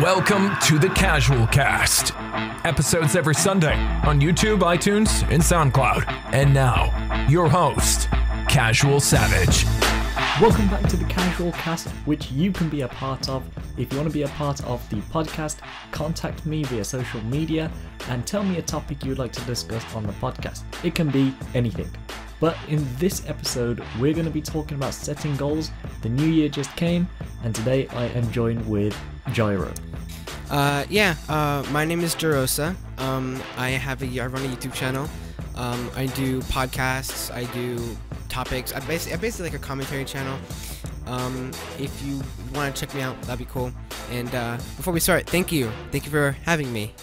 Welcome to the CasualCast. Episodes every Sunday on YouTube, iTunes, and SoundCloud. And now, your host, Casual Savage. Welcome back to the CasualCast, which you can be a part of. If you want to be a part of the podcast, contact me via social media and tell me a topic you'd like to discuss on the podcast. It can be anything. But in this episode, we're going to be talking about setting goals. The new year just came, and today I am joined with Gyro. My name is Gyroza. I run a YouTube channel. I do podcasts. I do topics. I basically like a commentary channel. If you want to check me out, that'd be cool. And before we start, thank you for having me.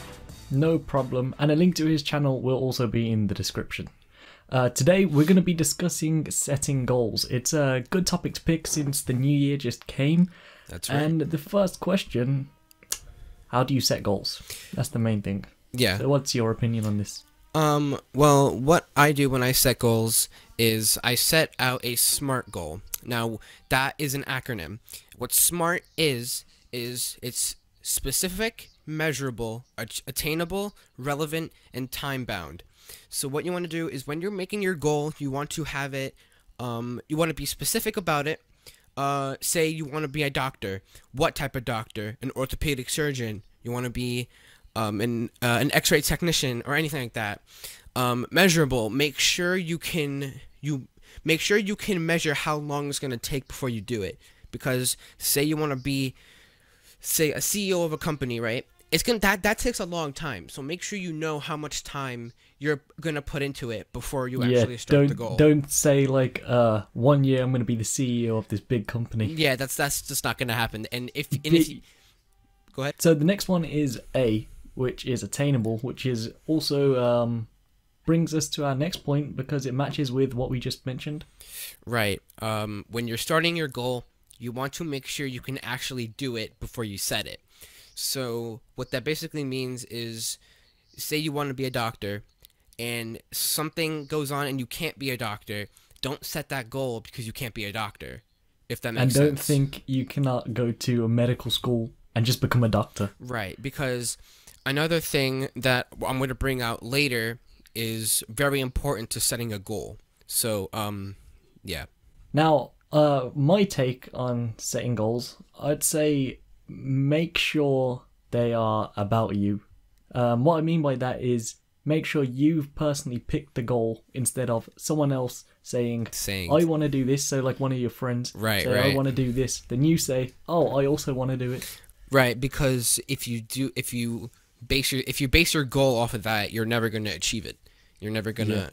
No problem. And a link to his channel will also be in the description. Today we're going to be discussing setting goals. It's a good topic to pick since the new year just came. That's right. And the first question, how do you set goals? That's the main thing. Yeah. So what's your opinion on this? Well, what I do when I set goals is I set out a SMART goal. Now, that is an acronym. What SMART is it's specific, measurable, attainable, relevant, and time-bound. So what you want to do is when you're making your goal, you want to have it, you want to be specific about it. Say you want to be a doctor. What type of doctor? An orthopedic surgeon. You want to be an X-ray technician or anything like that. Measurable. Make sure you can measure how long it's going to take before you do it. Because say you want to be, say, a CEO of a company, right? That takes a long time. So make sure you know how much time you're gonna put into it before you actually start the goal. Don't say like 1 year I'm gonna be the CEO of this big company. Yeah, that's just not gonna happen. And if you go ahead. So the next one is A, which is attainable, which is also brings us to our next point because it matches with what we just mentioned. Right. When you're starting your goal, you want to make sure you can actually do it before you set it. So what that basically means is, say you want to be a doctor and something goes on and you can't be a doctor, don't set that goal because you can't be a doctor, if that makes sense. And don't think you cannot go to a medical school and just become a doctor. Right, because another thing that I'm going to bring out later is very important to setting a goal. So, yeah. Now, my take on setting goals, I'd say make sure they are about you. What I mean by that is make sure you've personally picked the goal instead of someone else saying I want to do this. So like one of your friends say, I want to do this. Then you say, oh, I also want to do it. Right, because if you base your goal off of that, you're never going to achieve it. You're never gonna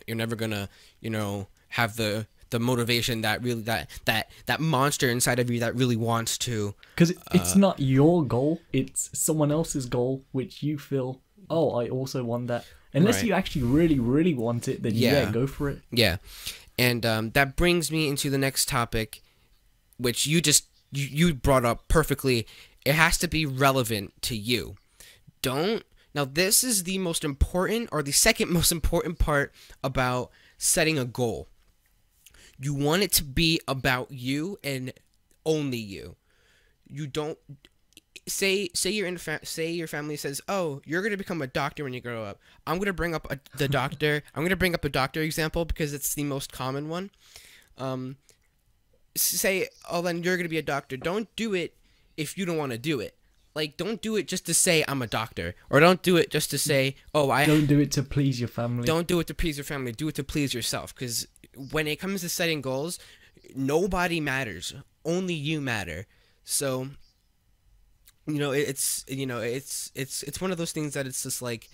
have the motivation that really that monster inside of you that really wants to, because it's not your goal, it's someone else's goal which you feel, oh, I also want that, unless you actually really want it, then yeah, go for it. Yeah. And that brings me into the next topic, which you brought up perfectly. It has to be relevant to you. Now this is the most important, or the second most important part about setting a goal. You want it to be about you and only you. You don't say your family says, "Oh, you're going to become a doctor when you grow up." I'm going to bring up the doctor. I'm going to bring up a doctor example because it's the most common one. Say, "Oh, then you're going to be a doctor." Don't do it if you don't want to do it. Like, don't do it just to say I'm a doctor, or don't do it just to say, "Oh, Don't do it to please your family. Don't do it to please your family. Do it to please yourself, because when it comes to setting goals, nobody matters. Only you matter. So, it's one of those things that it's just like,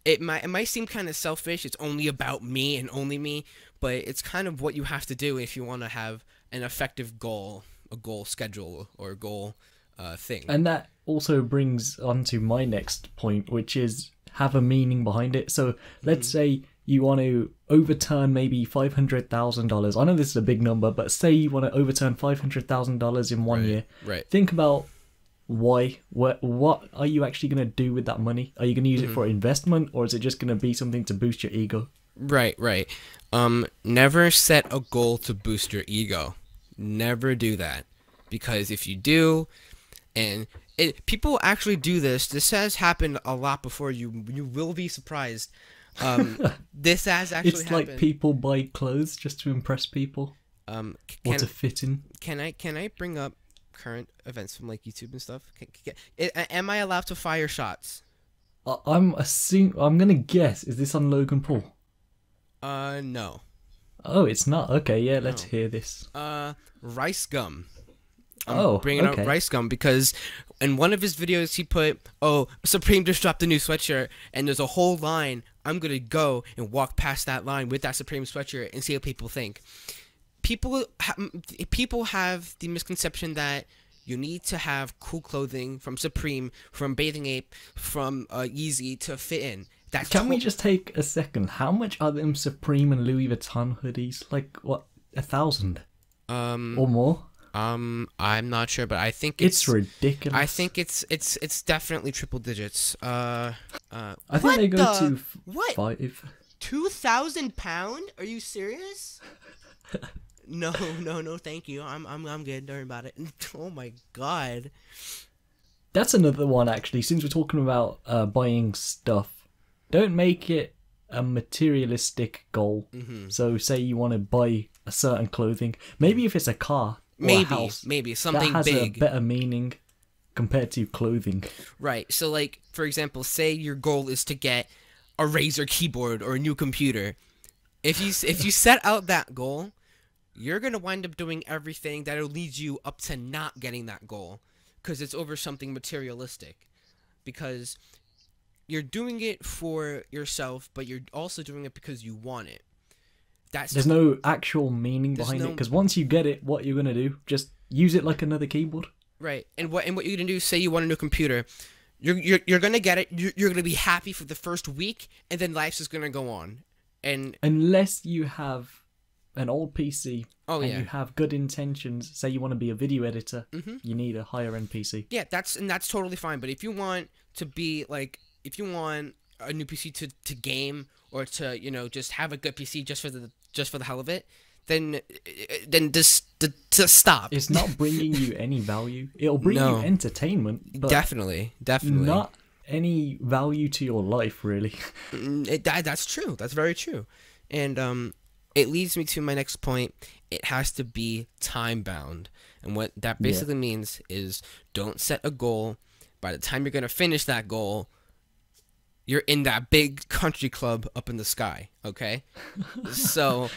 it might seem kind of selfish. It's only about me and only me, but it's kind of what you have to do if you want to have an effective goal, a goal schedule, or a goal thing. And that also brings on to my next point, which is have a meaning behind it. So let's say you want to overturn maybe $500,000. I know this is a big number, but say you want to overturn $500,000 in 1 year. Right. Think about why. What are you actually going to do with that money? Are you going to use it for investment, or is it just going to be something to boost your ego? Right. Never set a goal to boost your ego. Never do that. Because if you do, and People actually do this. This has happened a lot before. You will be surprised. This has actually It's happened. like people buy clothes just to impress people. Or to fit in. Can I bring up current events from like YouTube and stuff? Am I allowed to fire shots? I'm gonna guess. Is this on Logan Paul? No. Oh, it's not. Okay, yeah, let's hear this. Rice gum. Bringing up Rice gum because in one of his videos he put, Supreme just dropped a new sweatshirt, and there's a whole line. I'm gonna go and walk past that line with that Supreme sweatshirt and see what people think. People have the misconception that you need to have cool clothing from Supreme, from Bathing Ape, from Yeezy to fit in. Can we just take a second? How much are them Supreme and Louis Vuitton hoodies? Like what, 1,000? Or more? I'm not sure, but I think it's ridiculous. I think it's definitely triple digits. I think they go to what? 5. 2,000 pound? Are you serious? No, thank you. I'm good. Don't worry about it. Oh my god. That's another one actually. Since we're talking about buying stuff, don't make it a materialistic goal. Mm-hmm. So say you want to buy a certain clothing. Maybe if it's a car or a house, maybe something that has big. a better meaning compared to clothing. Right. So like, for example, say your goal is to get a Razer keyboard or a new computer. If you set out that goal, you're going to wind up doing everything that'll lead you up to not getting that goal because it's over something materialistic. Because you're doing it for yourself, but you're also doing it because you want it. There's no actual meaning behind it, because once you get it, what you're going to do, just use it like another keyboard. Right. And what you're going to do, say you want a new computer, you're going to get it, you're going to be happy for the first week, and then life's just going to go on. And unless you have an old PC and you have good intentions, say you want to be a video editor, you need a higher end PC. Yeah, that's totally fine. But if you want to be like, if you want a new PC to game or to just have a good PC just for the hell of it, then just stop. It's not bringing you any value. It'll bring you entertainment, but definitely not any value to your life, really. That's true. That's very true. And it leads me to my next point. It has to be time bound. And what that basically means is don't set a goal. By the time you're going to finish that goal, you're in that big country club up in the sky, okay? So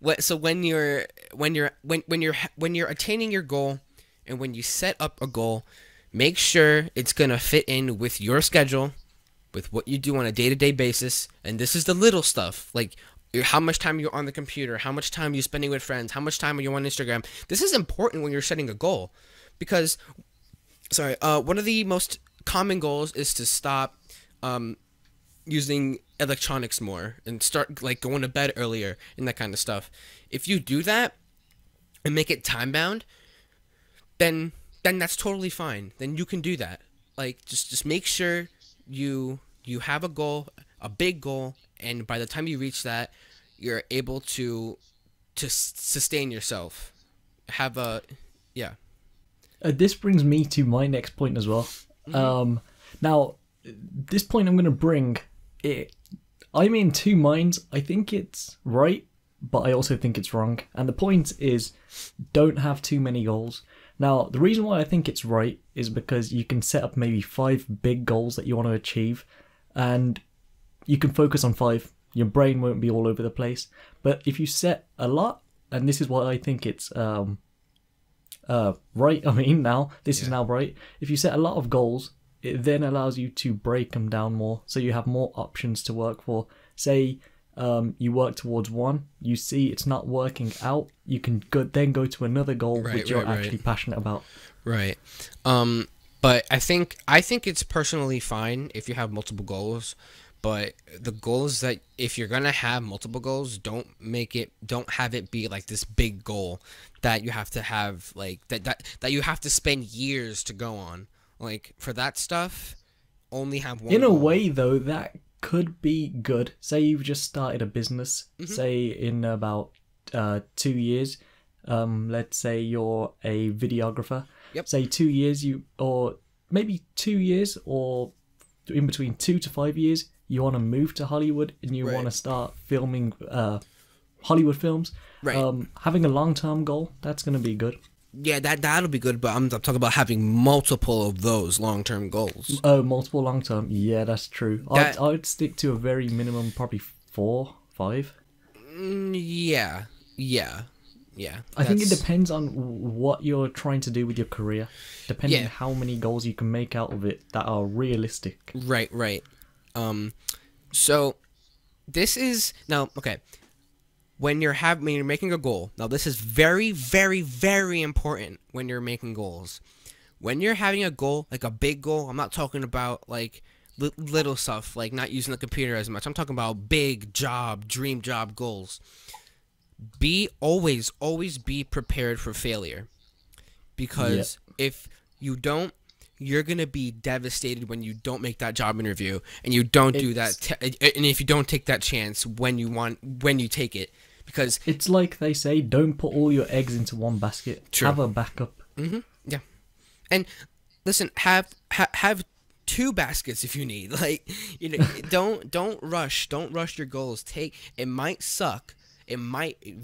when you're attaining your goal and when you set up a goal, make sure it's going to fit in with your schedule, with what you do on a day-to-day basis. And this is the little stuff, like how much time you're on the computer, how much time you're spending with friends, how much time are you on Instagram. This is important when you're setting a goal because, one of the most common goals is to stop using electronics more and start like going to bed earlier and that kind of stuff. If you do that and make it time bound, then that's totally fine. Then you can do that. Like just make sure you have a goal, a big goal, and by the time you reach that, you're able to sustain yourself. This brings me to my next point as well. Now, this point I'm going to bring, I'm in two minds. I think it's right, but I also think it's wrong. And the point is, don't have too many goals. Now, the reason why I think it's right is because you can set up maybe 5 big goals that you want to achieve, and you can focus on 5. Your brain won't be all over the place. But if you set a lot, and this is why I think it's right, this is now right. If you set a lot of goals, it then allows you to break them down more, so you have more options to work for. Say you work towards one, you see it's not working out, you can then go to another goal which you're actually passionate about. Right. But I think it's personally fine if you have multiple goals, but the goals that if you're gonna have multiple goals, don't have it be like this big goal that you have to have like that you have to spend years to go on. Like for that stuff, only have one. In a way, though, that could be good. Say you've just started a business. Say in about 2 years. Let's say you're a videographer. Yep. Say 2 years, or maybe 2 years or in between 2 to 5 years, you want to move to Hollywood and you want to start filming Hollywood films. Right. Having a long-term goal, that's going to be good. Yeah, that'll be good, but I'm talking about having multiple of those long-term goals. Oh, multiple long-term. Yeah, that's true. I'd stick to a very minimum, probably 4, 5. Yeah. I think it depends on what you're trying to do with your career, depending on how many goals you can make out of it that are realistic. Right. So this is now okay. When you're making a goal, now this is very, very, very important when you're making goals. When you're having a goal, like a big goal, I'm not talking about like little stuff, like not using the computer as much. I'm talking about big job, dream job goals. Always be prepared for failure. Because if you don't, you're going to be devastated when you don't make that job interview and you don't do that. And if you don't take that chance when you take it. Because it's like they say, don't put all your eggs into one basket. True. Have a backup. Yeah. And listen, have 2 baskets if you need. Like, don't rush your goals. It might suck. It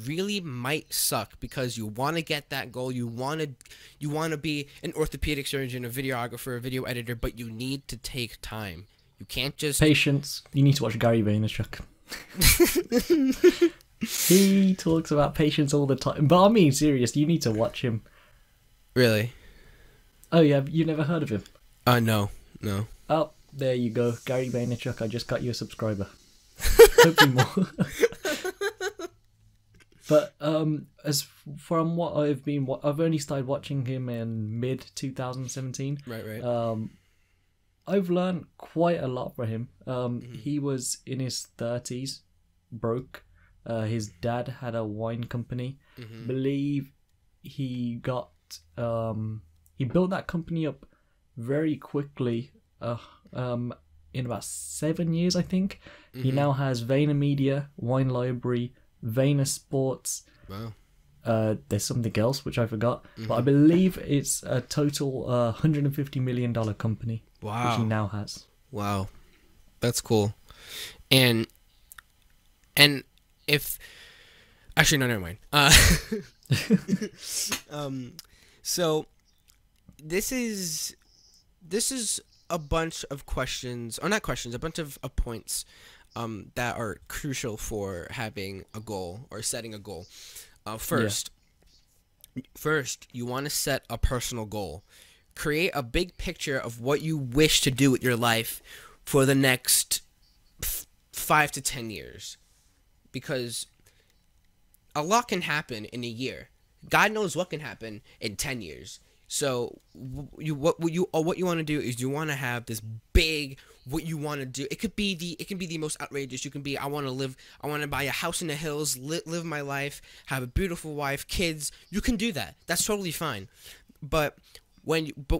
really might suck because you want to get that goal. You want to be an orthopedic surgeon, a videographer, a video editor, but you need to take time. You can't just patience. You need to watch Gary Vaynerchuk. He talks about patience all the time. But I mean, serious, you need to watch him. Really? Oh, yeah, you never heard of him? No. Oh, there you go. Gary Vaynerchuk, I just got you a subscriber. Hopefully more. But as from what I've only started watching him in mid 2017. Right. I've learned quite a lot from him. He was in his 30s, broke. His dad had a wine company. Believe he got he built that company up very quickly. In about 7 years, I think. He now has VaynerMedia, Wine Library, Vayner Sports. Wow. There's something else which I forgot, but I believe it's a total $150 million company. Wow. Which he now has. Wow, that's cool. And if actually no, never mind. So this is a bunch of questions, or not questions, a bunch of points that are crucial for having a goal or setting a goal. First, you want to set a personal goal. Create a big picture of what you wish to do with your life for the next 5 to 10 years. Because a lot can happen in a year. God knows what can happen in 10 years. So what you want to do is you want to have this big what you want to do. It can be the most outrageous. You can be I want to buy a house in the hills, live my life, have a beautiful wife, kids. You can do that. That's totally fine. But if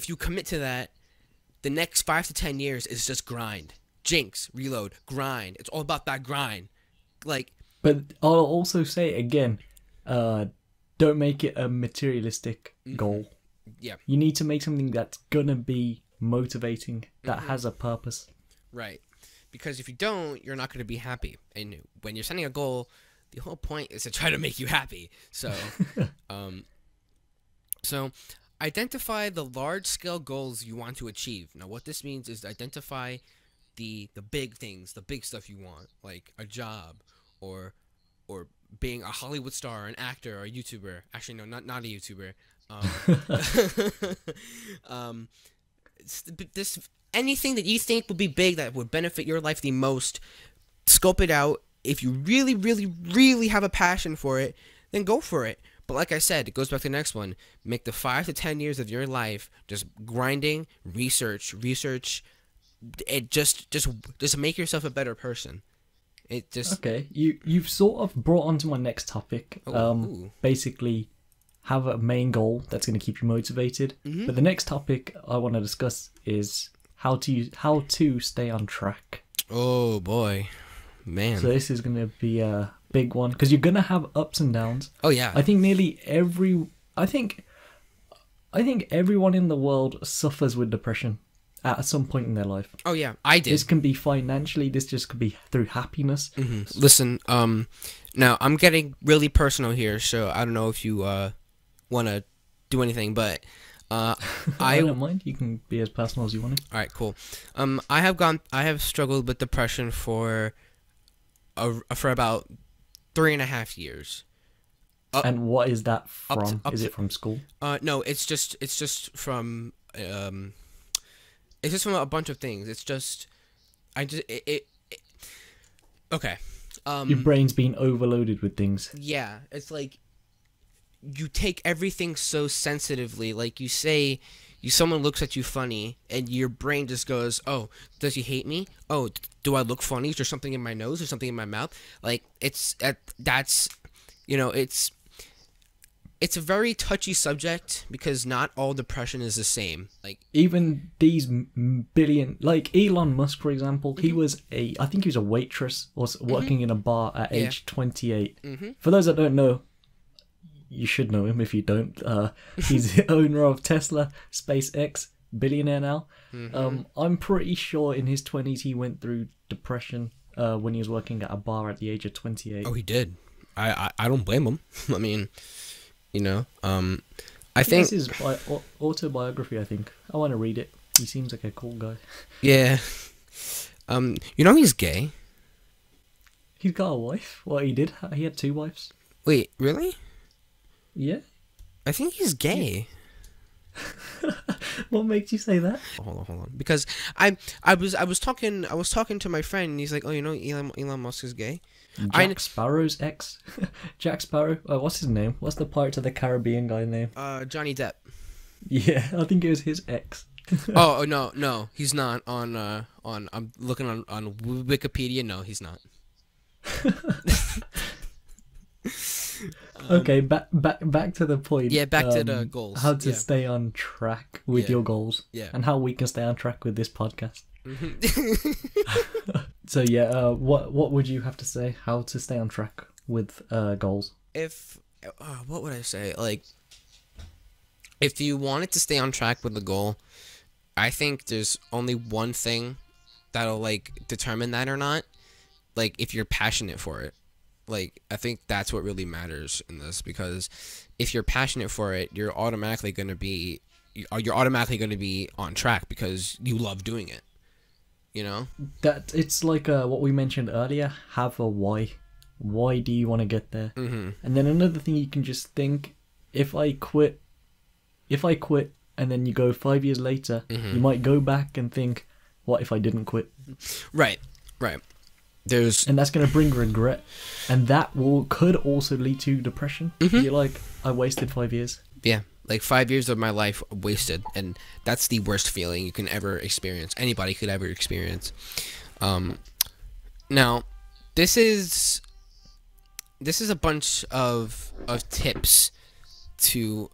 you commit to that, the next 5 to 10 years is just grind. Jinx, reload, grind. It's all about that grind. But I'll also say again, don't make it a materialistic goal. Yeah. You need to make something that's gonna be motivating, that has a purpose. Right. Because if you don't, you're not gonna be happy. And when you're setting a goal, the whole point is to try to make you happy. So, so identify the large-scale goals you want to achieve. Now, what this means is identify the big things, the big stuff you want, like a job or being a Hollywood star, an actor, or a YouTuber. Actually, no, not a YouTuber. Anything that you think would be big that would benefit your life the most, scope it out. If you really, really, really have a passion for it, then go for it. But like I said, it goes back to the next one. Make the 5 to 10 years of your life just grinding, research. It just make yourself a better person. It just okay. You've sort of brought on to my next topic. Basically, have a main goal that's going to keep you motivated. But the next topic I want to discuss is how to stay on track. Oh boy, man! So this is going to be a big one because you're going to have ups and downs. Oh yeah. I think I think everyone in the world suffers with depression at some point in their life. Oh yeah, I did. This can be financially, this just could be through happiness. Listen, now I'm getting really personal here, so I don't know if you want to do anything, but I don't mind. You can be as personal as you want to. All right, cool. I have struggled with depression for about 3.5 years. And what is that from? Is it from school? No, it's just from it's just from a bunch of things. It's just okay. Your brain's been overloaded with things. Yeah, it's like you take everything so sensitively. Like someone looks at you funny, and your brain just goes, "Oh, does he hate me? Oh, do I look funny? Is there something in my nose or something in my mouth?" Like that's it's a very touchy subject because not all depression is the same. Like even these billion, like Elon Musk, for example, I think he was a waitress or working in a bar at age 28. For those that don't know, you should know him if you don't. He's the owner of Tesla, SpaceX, billionaire now. I'm pretty sure in his 20s he went through depression when he was working at a bar at the age of 28. Oh, he did. I don't blame him. I mean, I think this is autobiography. I think I want to read it. He seems like a cool guy. Yeah. He's gay. He's got a wife. Well, he did. He had 2 wives. Wait, really? Yeah. I think he's gay. What makes you say that? Hold on. Because I was talking to my friend, and he's like, "Oh, Elon Musk is gay." Jack Sparrow's ex. Jack Sparrow. What's his name? What's the Pirates of the Caribbean guy name? Johnny Depp. Yeah, I think it was his ex. Oh no, he's not on I'm looking on Wikipedia. No, he's not. Okay, back to the point. Yeah, back to the goals. How to stay on track with your goals. Yeah. And how we can stay on track with this podcast. So what would you have to say? How to stay on track with goals? What would I say? Like, if you wanted to stay on track with the goal, I think there's only one thing that'll like determine that or not. Like, if you're passionate for it. Like, I think that's what really matters in this, because if you're passionate for it, you're automatically going to be on track because you love doing it. That it's like what we mentioned earlier. Have a why. Why do you want to get there? And then another thing you can just think: if I quit, and then you go 5 years later, you might go back and think, what if I didn't quit? Right. And that's going to bring regret, and that could also lead to depression. You're like, I wasted 5 years. Yeah, like 5 years of my life wasted, and that's the worst feeling you can ever experience. Anybody could ever experience. Now, this is a bunch of tips to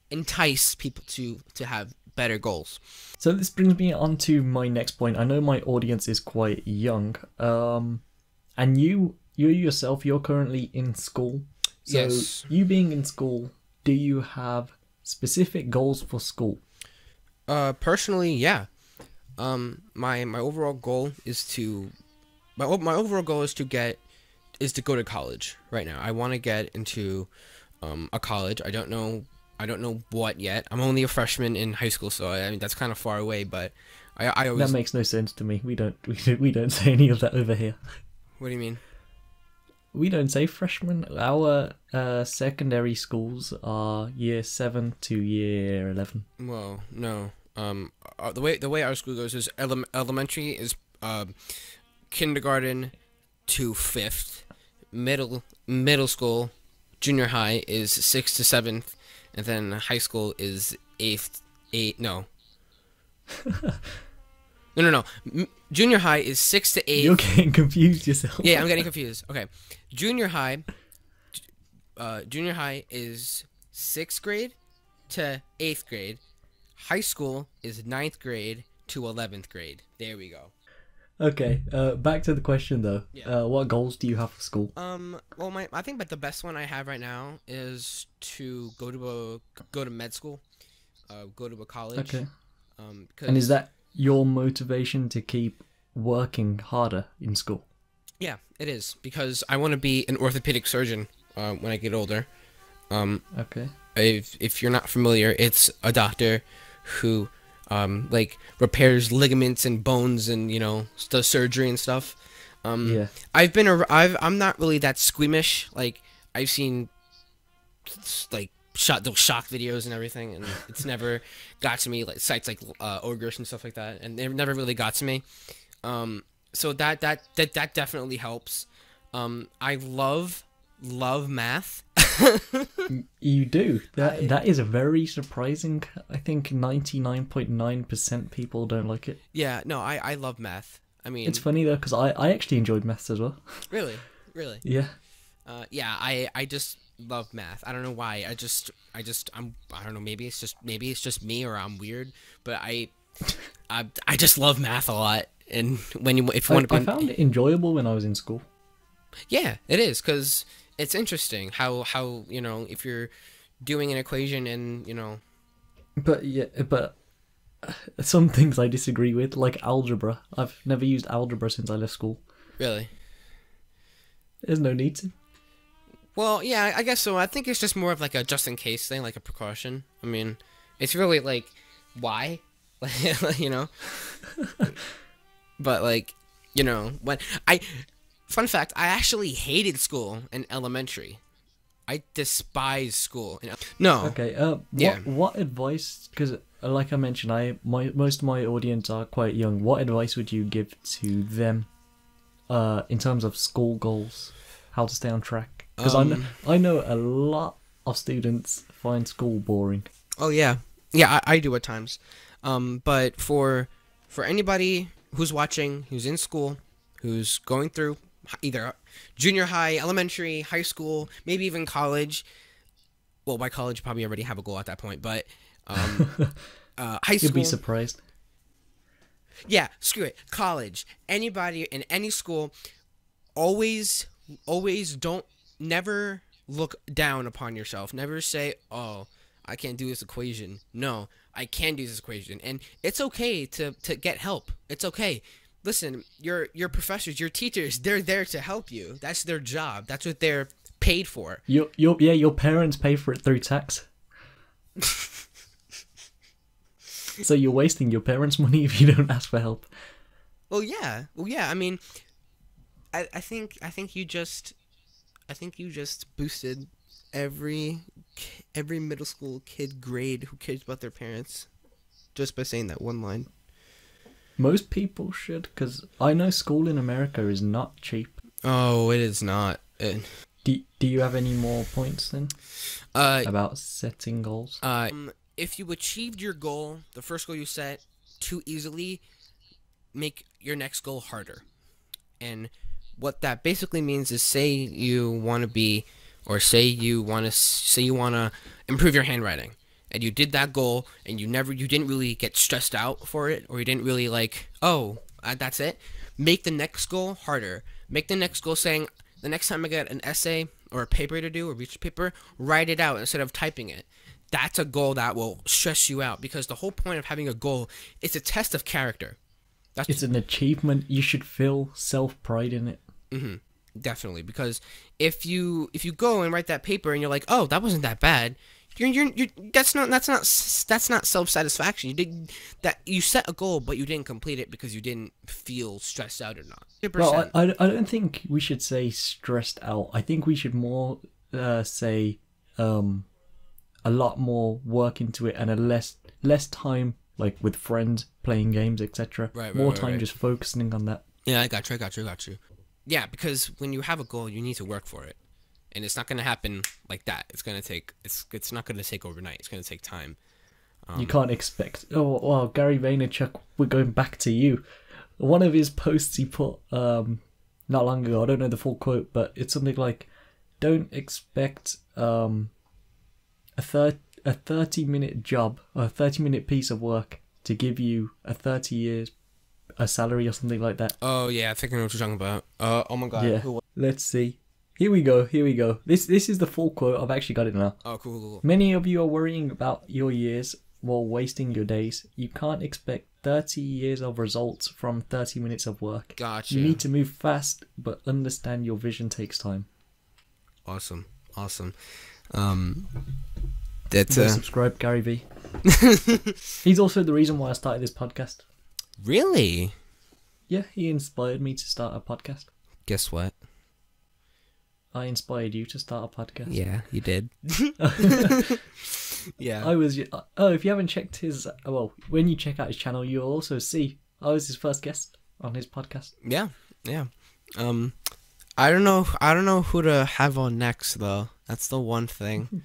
entice people to have better goals. So this brings me on to my next point. I know my audience is quite young, and you yourself, you're currently in school. So yes. You being in school, do you have specific goals for school? Personally, yeah. My overall goal is to go to college right now. I want to get into a college. I don't know what yet. I'm only a freshman in high school, so I mean that's kind of far away. But I always... That makes no sense to me. We don't say any of that over here. What do you mean? We don't say freshman. Our secondary schools are year 7 to year 11. Well, no. The way our school goes is elementary is kindergarten to 5th. Middle school, junior high is 6th to 7th. And then high school is 8th. No. No. Junior high is 6th to 8th. You're getting confused yourself. Yeah, I'm getting confused. Okay. Junior high is 6th grade to 8th grade. High school is 9th grade to 11th grade. There we go. Okay, back to the question though. Yeah. What goals do you have for school? Well, I think but the best one I have right now is to go to med school, go to a college. Okay. Because And is that your motivation to keep working harder in school? yeah, it is because I want to be an orthopedic surgeon when I get older. Okay. If you're not familiar, it's a doctor who like repairs ligaments and bones and does surgery and stuff. Yeah. I'm not really that squeamish. Like I've seen like those shock videos and everything, and it's never got to me. Like sites like Ogres and stuff like that, and it never really got to me. So that definitely helps. I love math. You do. That is a very surprising. I think 99.9% people don't like it. Yeah, no, I love math. I mean, It's funny though because I actually enjoyed maths as well. really. Yeah. Yeah, I just love math. I don't know why. I don't know. Maybe it's just me or I'm weird, but I just love math a lot. And if you want to, I found it enjoyable when I was in school. yeah, it is because it's interesting how if you're doing an equation and But some things I disagree with, like algebra. I've never used algebra since I left school. really. There's no need to. Well, yeah, I guess so. I think it's just more of like a just in case thing, like a precaution. I mean, it's really like, why? But like, when fun fact, I actually hated school in elementary. I despise school. No. Okay. Yeah. What advice? Because like I mentioned, most of my audience are quite young. What advice would you give to them, in terms of school goals, how to stay on track? Because I know a lot of students find school boring. Oh yeah, yeah, I do at times. But for anybody who's watching, who's in school, who's going through either junior high, elementary, high school, maybe even college. Well, by college, you probably already have a goal at that point, but high school. You'd be surprised. Yeah, screw it. College, anybody in any school, always never look down upon yourself. Never say, "Oh, I can't do this equation." No, I can do this equation, and it's okay to get help. It's okay. Listen, your professors, your teachers, they're there to help you. That's their job. That's what they're paid for. Your parents pay for it through tax. So you're wasting your parents' money if you don't ask for help. Well, yeah. I mean, I think you just boosted every middle school kid grade who cares about their parents just by saying that one line. Most people should, because I know school in America is not cheap. Oh, it is not. Do you have any more points then about setting goals? If you achieved your goal, the first goal you set, too easily, make your next goal harder. And what that basically means is, say you want to be, or say you want to improve your handwriting, and you did that goal, and you didn't really get stressed out for it, or you didn't really like, that's it. Make the next goal harder. Make the next goal saying, the next time I get an essay or a paper to do, or research paper, write it out instead of typing it. That's a goal that will stress you out, because the whole point of having a goal is a test of character. It's an achievement. You should feel self-pride in it. Mm-hmm. Definitely, because if you go and write that paper and you're like, oh, that wasn't that bad, that's not self-satisfaction. You set a goal, but you didn't complete it because you didn't feel stressed out or not. 100%. Well, I don't think we should say stressed out. I think we should more say a lot more work into it, and a less time like with friends playing games, etc. More time just focusing on that. Yeah, I got you. Yeah, because when you have a goal, you need to work for it, and it's not going to happen like that. It's not going to take overnight. It's going to take time. You can't expect. Oh, wow, Gary Vaynerchuk. We're going back to you. One of his posts he put not long ago. I don't know the full quote, but it's something like, "Don't expect a 30-minute job or a 30-minute piece of work to give you a 30 years a salary or something like that. Oh yeah, I think I know what you're talking about. Oh my god. Yeah. Let's see. Here we go. This is the full quote. I've actually got it now. Oh, cool. Many of you are worrying about your years while wasting your days. You can't expect 30 years of results from 30 minutes of work. Gotcha. You need to move fast, but understand your vision takes time. Awesome. That's subscribe, Gary V. He's also the reason why I started this podcast. Really? Yeah, he inspired me to start a podcast. Guess what? I inspired you to start a podcast. Yeah, you did. Yeah. If you haven't checked his, when you check out his channel, you'll also see I was his first guest on his podcast. Yeah. I don't know who to have on next though. That's the one thing.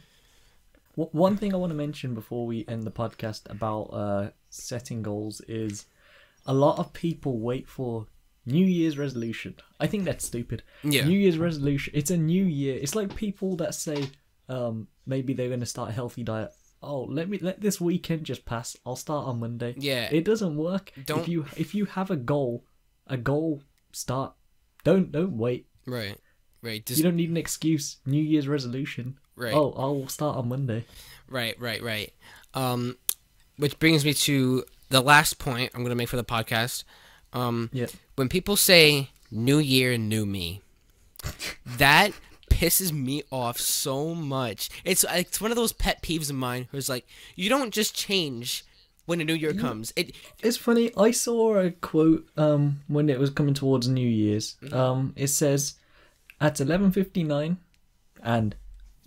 One thing I want to mention before we end the podcast about setting goals is a lot of people wait for New Year's resolution. I think that's stupid. Yeah. New Year's resolution. It's a new year. It's like people that say maybe they're going to start a healthy diet. Oh, let this weekend just pass. I'll start on Monday. Yeah. It doesn't work. If you have a goal, start. Don't wait. Right. You don't need an excuse. New Year's resolution. Right. Oh, I'll start on Monday. Right. Which brings me to the last point I'm going to make for the podcast. When people say "New Year, New Me," that pisses me off so much. It's one of those pet peeves of mine. Who's like, you don't just change when a new year comes. It's funny. I saw a quote when it was coming towards New Year's. It says, at 11:59 and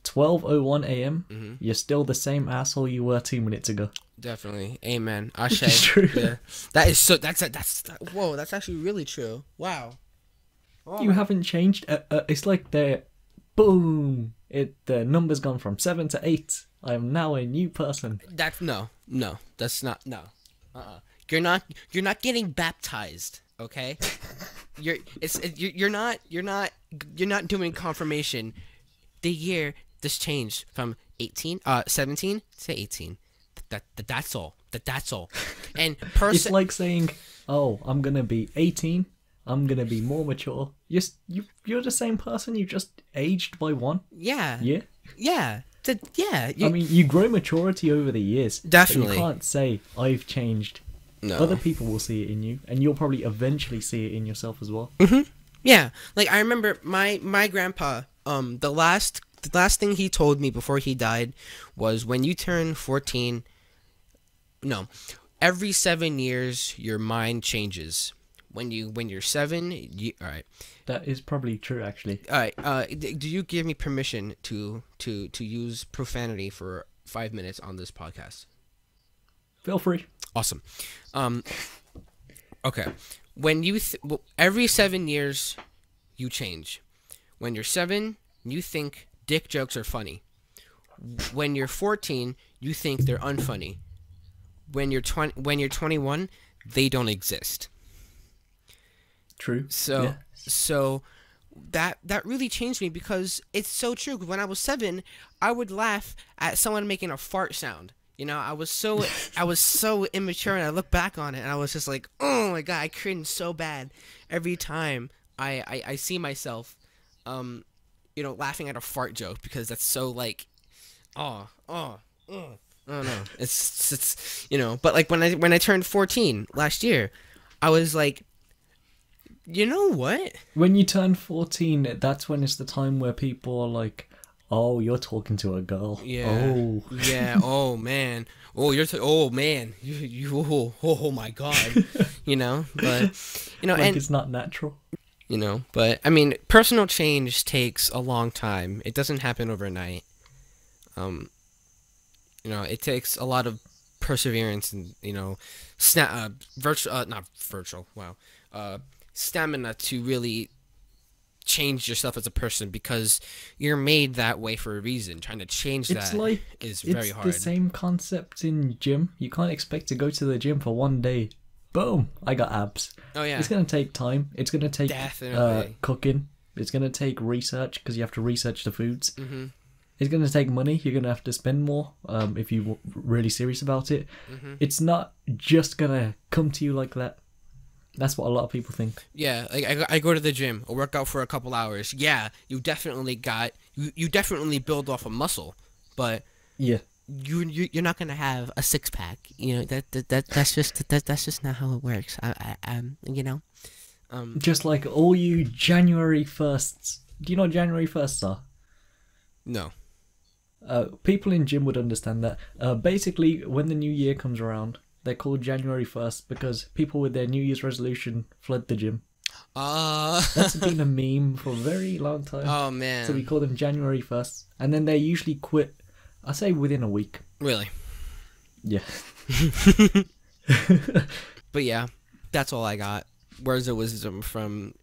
12:01 a.m. You're still the same asshole you were 2 minutes ago. Definitely, amen. Ashe. It's true. Yeah. That is so. That's whoa. That's actually really true. Wow. You haven't changed. It's like boom. The number's gone from 7 to 8. I am now a new person. That's no. That's not no. You're not getting baptized. Okay. You're not doing confirmation. The year just changed from 17 to 18. That's all. That's all. And it's like saying, "Oh, I'm gonna be 18. I'm gonna be more mature." You're the same person. You just aged by 1. Yeah. Yeah. Yeah. I mean, you grow maturity over the years. Definitely. But you can't say I've changed. No. Other people will see it in you, and you'll probably eventually see it in yourself as well. Yeah. Like I remember my grandpa. The last thing he told me before he died was, when you turn 14. No, every 7 years your mind changes. When you're 7, all right. That is probably true, actually. All right. Do you give me permission to use profanity for 5 minutes on this podcast? Feel free. Awesome. Okay. When you every 7 years you change. When you're 7, you think dick jokes are funny. When you're 14, you think they're unfunny. When you're 21, they don't exist. True. So that really changed me, because it's so true. When I was 7, I would laugh at someone making a fart sound. You know, I was so immature, and I look back on it, and I was just like, oh my god, I cringe so bad every time I see myself, laughing at a fart joke, because that's so like, oh no, it's But like when I turned 14 last year, I was like, you know what? When you turn 14, that's when it's the time where people are like, oh, you're talking to a girl. Yeah. Oh. Yeah. Oh man. Oh, oh man. Oh my god. But like, and it's not natural. But I mean, personal change takes a long time. It doesn't happen overnight. It takes a lot of perseverance and stamina to really change yourself as a person, because you're made that way for a reason. Trying to change that is very hard. It's the same concept in gym. You can't expect to go to the gym for one day. Boom, I got abs. Oh yeah. It's gonna take time. It's gonna take cooking. It's gonna take research, because you have to research the foods. Mm-hmm. It's gonna take money. You're gonna have to spend more if you're really serious about it. Mm-hmm. It's not just gonna come to you like that. That's what a lot of people think. Yeah, like I go to the gym, I work out for a couple hours. Yeah, you definitely you definitely build off a muscle, but Yeah. you're not gonna have a six pack. You know that's just not how it works. You know. Just like all you January 1st. Do you know what January 1st are? No. People in gym would understand that. Basically, when the new year comes around, they're called January 1st because people with their New Year's resolution flood the gym. That's been a meme for a very long time. Oh man. So we call them January 1st. And then they usually quit, I say within a week. Really? Yeah. But yeah, that's all I got. Words of wisdom from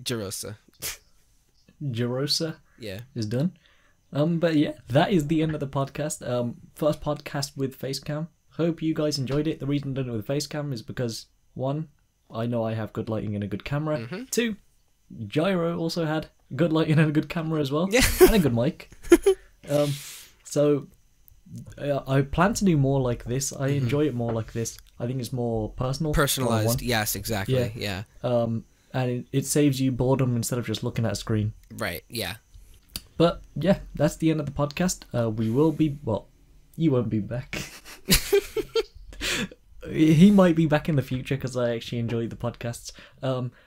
Gyroza. Gyroza Yeah. is done. But yeah, that is the end of the podcast. First podcast with Facecam. Hope you guys enjoyed it. The reason I done it with Facecam is because, one, I know I have good lighting and a good camera. Mm-hmm. Two, Gyro also had good lighting and a good camera as well. Yeah. And a good mic. So I plan to do more like this. I enjoy it more like this. I think it's more personal. Personalized. Yes, exactly. Yeah. And it saves you boredom instead of just looking at a screen. Right. Yeah. But yeah, that's the end of the podcast. We will be, well, you won't be back. He might be back in the future because I actually enjoy the podcasts.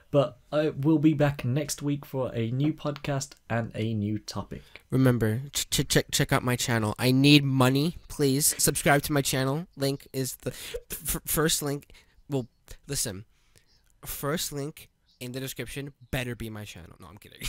But I will be back next week for a new podcast and a new topic. Remember, check out my channel. I need money, please. Subscribe to my channel. Link is the first link. Well, listen. First link in the description better be my channel. No, I'm kidding.